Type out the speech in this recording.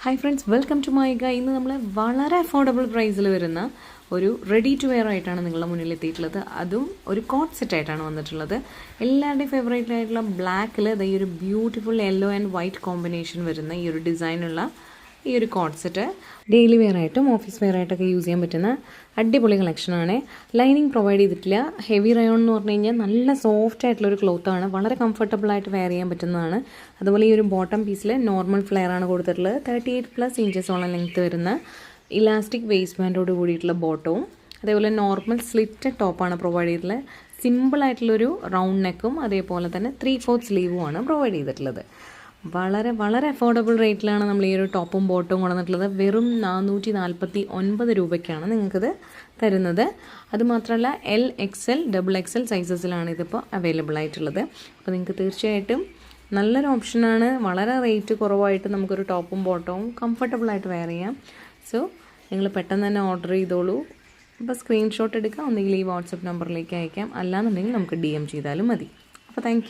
Hi friends, welcome to my guy. ഇന്ന് നമ്മൾ വളരെ അഫോർഡബിൾ പ്രൈസിൽ വരുന്ന ഒരു റെഡി ടു വെയർ ആയിട്ടാണ് നിങ്ങളുടെ മുന്നിൽ എത്തിയിട്ടുള്ളത്. അതും ഒരു കോട്ട് സെറ്റ് ആയിട്ടാണ് വന്നിട്ടുള്ളത്. എല്ലാവരുടെയും ഫേവറേറ്റ് ആയിട്ടുള്ള ബ്ലാക്കിൽ ഈ ഒരു beautiful yellow and white combination വരുന്ന ഈ ഒരു ഡിസൈനുള്ള ഈ ഒരു കോട്ട് സെറ്റ് ഡെയിലി വെയർ ആയിട്ടും ഓഫീസ് വെയർ ആയിട്ടൊക്കെ യൂസ് ചെയ്യാൻ പറ്റുന്ന അടിപൊളി കളക്ഷനാണ്. ലൈനിങ് പ്രൊവൈഡ് ചെയ്തിട്ടില്ല. ഹെവി റയോൺ എന്ന് പറഞ്ഞു കഴിഞ്ഞാൽ നല്ല സോഫ്റ്റ് ആയിട്ടുള്ളൊരു ക്ലോത്താണ്. വളരെ കംഫർട്ടബിളായിട്ട് വെയർ ചെയ്യാൻ പറ്റുന്നതാണ്. അതുപോലെ ഈ ഒരു ബോട്ടം പീസിൽ നോർമൽ ഫ്ലെയർ ആണ് കൊടുത്തിട്ടുള്ളത്. 38+ ഇഞ്ചസോളം ലെങ്ത്ത് വരുന്ന ഇലാസ്റ്റിക് വേസ്റ്റ് ബാൻഡോട് കൂടിയിട്ടുള്ള ബോട്ടവും അതേപോലെ നോർമൽ സ്ലിറ്റ് ടോപ്പാണ് പ്രൊവൈഡ് ചെയ്തിട്ടുള്ളത്. സിമ്പിളായിട്ടുള്ളൊരു റൗണ്ട് നെക്കും അതേപോലെ തന്നെ 3/4 സ്ലീവുമാണ് പ്രൊവൈഡ് ചെയ്തിട്ടുള്ളത്. വളരെ വളരെ അഫോർഡബിൾ റേറ്റിലാണ് നമ്മൾ ഈ ഒരു ടോപ്പും ബോട്ടും കൊണ്ടുവന്നിട്ടുള്ളത്. വെറും 449 രൂപയ്ക്കാണ് നിങ്ങൾക്കിത് തരുന്നത്. അതുമാത്രമല്ല XL, XXL സൈസസിലാണ് ഇതിപ്പോൾ അവൈലബിൾ ആയിട്ടുള്ളത്. അപ്പോൾ നിങ്ങൾക്ക് തീർച്ചയായിട്ടും നല്ലൊരു ഓപ്ഷനാണ്. വളരെ റേറ്റ് കുറവായിട്ട് നമുക്കൊരു ടോപ്പും ബോട്ടവും കംഫർട്ടബിളായിട്ട് വെയർ ചെയ്യാം. സോ നിങ്ങൾ പെട്ടെന്ന് തന്നെ ഓർഡർ ചെയ്തോളൂ. അപ്പോൾ സ്ക്രീൻഷോട്ട് എടുക്കാം, ഒന്നുകിൽ ഈ വാട്സപ്പ് നമ്പറിലേക്ക് അയക്കാം, അല്ലാന്നുണ്ടെങ്കിൽ നമുക്ക് DM ചെയ്താലും മതി. അപ്പോൾ താങ്ക്